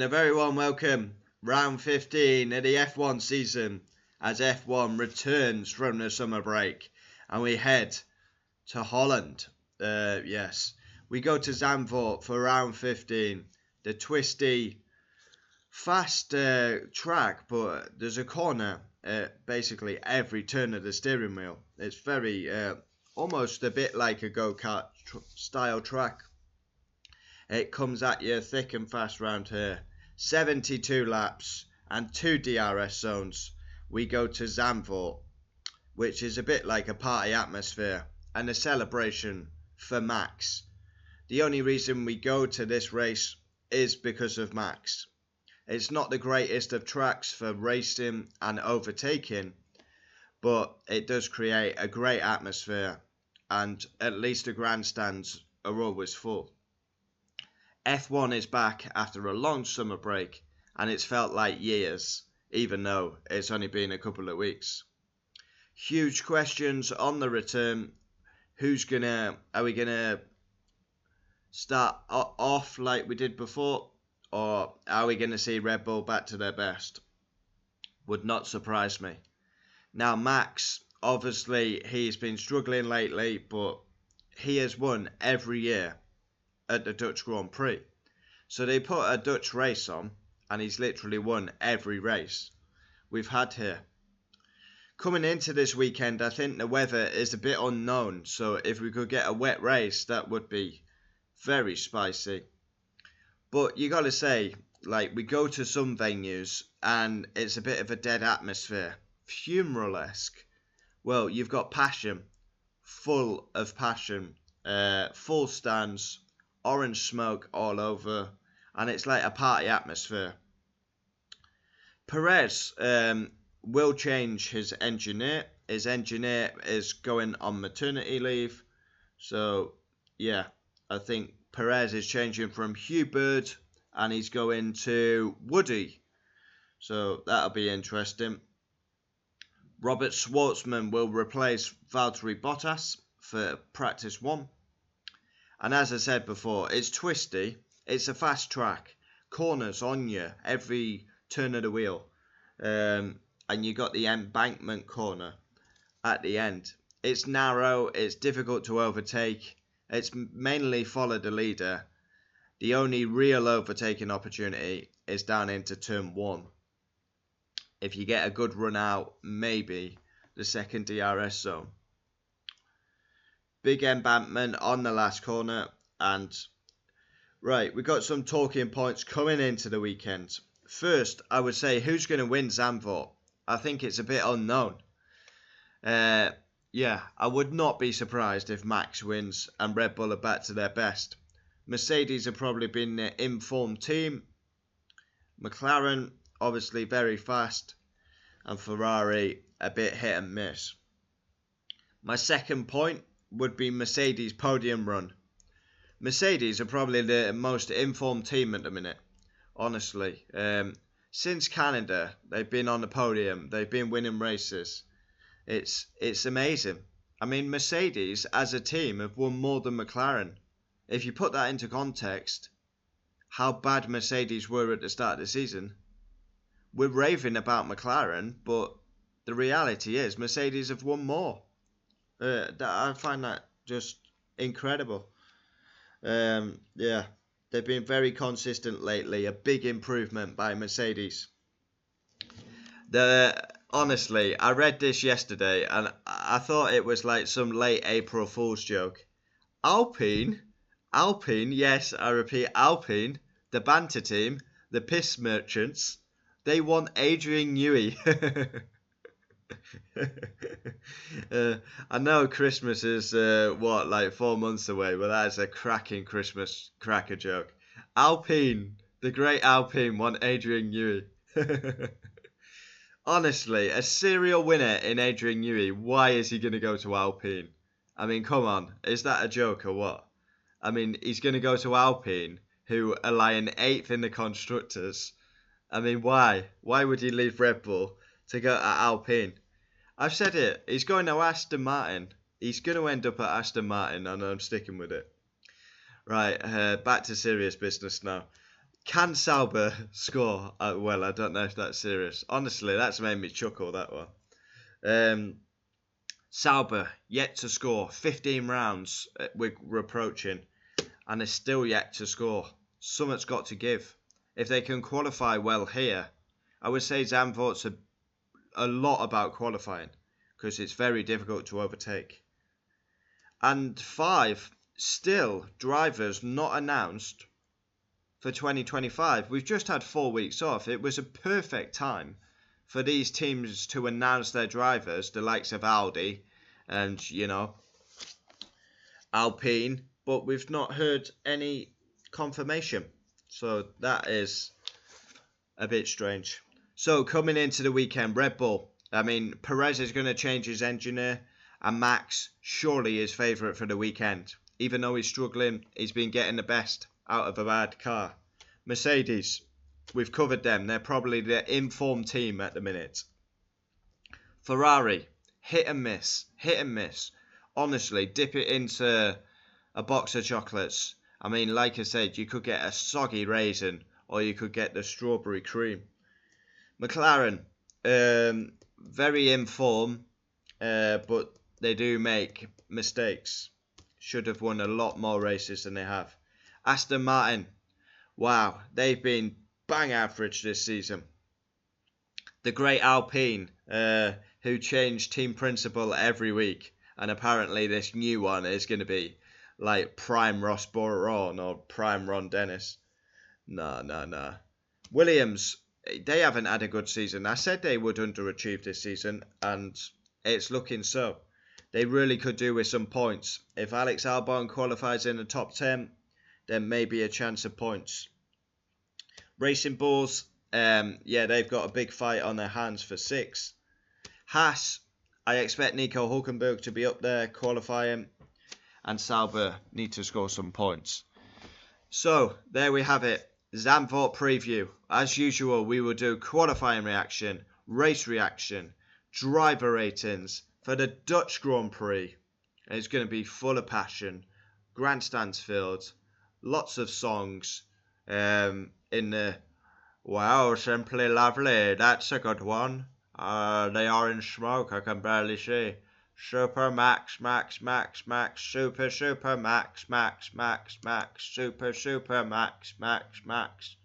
A very warm welcome, round 15 of the F1 season, as F1 returns from the summer break and we head to Holland. Yes, we go to Zandvoort for round 15, the twisty, fast track, but there's a corner basically every turn of the steering wheel. It's very, almost a bit like a go-kart style track. It comes at you thick and fast round here. 72 laps and 2 DRS zones. We go to Zandvoort, which is a bit like a party atmosphere and a celebration for Max. The only reason we go to this race is because of Max. It's not the greatest of tracks for racing and overtaking, but it does create a great atmosphere, and at least the grandstands are always full. F1 is back after a long summer break, and it's felt like years, even though it's only been a couple of weeks. Huge questions on the return. Are we gonna start off like we did before, or are we gonna see Red Bull back to their best? Would not surprise me. Now Max, obviously he's been struggling lately, but he has won every year at the Dutch Grand Prix. So they put a Dutch race on and he's literally won every race we've had here. Coming into this weekend, I think the weather is a bit unknown, so if we could get a wet race, that would be very spicy. But you gotta say, like, we go to some venues and it's a bit of a dead atmosphere, funeral-esque. Well, you've got passion, full of passion, full stands, orange smoke all over, and it's like a party atmosphere. Perez will change his engineer. His engineer is going on maternity leave. So, yeah, I think Perez is changing from Hugh Bird and he's going to Woody. So, that'll be interesting. Robert Schwartzman will replace Valtteri Bottas for practice 1. And as I said before, it's twisty, it's a fast track, corners on you every turn of the wheel, and you got the embankment corner at the end. It's narrow, it's difficult to overtake, it's mainly follow the leader. The only real overtaking opportunity is down into turn 1. If you get a good run out, maybe the second DRS zone. Big embankment on the last corner, and right, we got some talking points coming into the weekend. First, I would say, who's going to win Zandvoort? I think it's a bit unknown. Yeah, I would not be surprised if Max wins and Red Bull are back to their best. Mercedes have probably been the informed team. McLaren, obviously very fast, and Ferrari a bit hit and miss. My second point would be Mercedes' podium run. Mercedes are probably the most informed team at the minute, honestly. Since Canada, they've been on the podium. They've been winning races. It's amazing. I mean, Mercedes as a team have won more than McLaren. If you put that into context, how bad Mercedes were at the start of the season, we're raving about McLaren, but the reality is Mercedes have won more. I find that just incredible. Yeah, they've been very consistent lately. A big improvement by Mercedes. Honestly, I read this yesterday and I thought it was like some late April Fool's joke. Alpine, yes, I repeat, Alpine, the banter team, the piss merchants, they want Adrian Newey. I know Christmas is like 4 months away, but that is a cracking Christmas cracker joke. Alpine, the great Alpine, want Adrian Newey. Honestly, a serial winner in Adrian Newey. Why is he going to go to Alpine? I mean, come on, is that a joke or what? I mean, he's going to go to Alpine, who are lying 8th in the constructors. I mean, why? Why would he leave Red Bull to go to Alpine? I've said it. He's going to Aston Martin. He's going to end up at Aston Martin, and I'm sticking with it. Right, back to serious business now. Can Sauber score? Well, I don't know if that's serious. Honestly, that's made me chuckle, that one. Sauber, yet to score. 15 rounds we're approaching, and they're still yet to score. Something's got to give. If they can qualify well here, I would say Zandvoort's a lot about qualifying, because it's very difficult to overtake. And 5, still drivers not announced for 2025. We've just had 4 weeks off. It was a perfect time for these teams to announce their drivers, the likes of Audi and, Alpine, but we've not heard any confirmation. So that is a bit strange. So coming into the weekend, Red Bull. I mean, Perez is going to change his engineer, and Max surely is favourite for the weekend. Even though he's struggling, he's been getting the best out of a bad car. Mercedes, we've covered them. They're probably the informed team at the minute. Ferrari, hit and miss. Honestly, dip it into a box of chocolates. I mean, like I said, you could get a soggy raisin or you could get the strawberry cream. McLaren, very in form, but they do make mistakes. Should have won a lot more races than they have. Aston Martin, wow, they've been bang average this season. The great Alpine, who changed team principal every week, and apparently this new one is going to be like prime Ross Brawn or prime Ron Dennis. Nah. Williams, they haven't had a good season. I said they would underachieve this season, and it's looking so. They really could do with some points. If Alex Albon qualifies in the top 10, there may be a chance of points. Racing Bulls, they've got a big fight on their hands for 6. Haas, I expect Nico Hulkenberg to be up there qualifying, and Sauber need to score some points. So, there we have it. Zandvoort preview. As usual, we will do qualifying reaction, race reaction, driver ratings for the Dutch Grand Prix. It's going to be full of passion, grandstands filled, lots of songs in the wow, simply lovely, that's a good one. The orange smoke, I can barely see. Super max, super max, super max, max,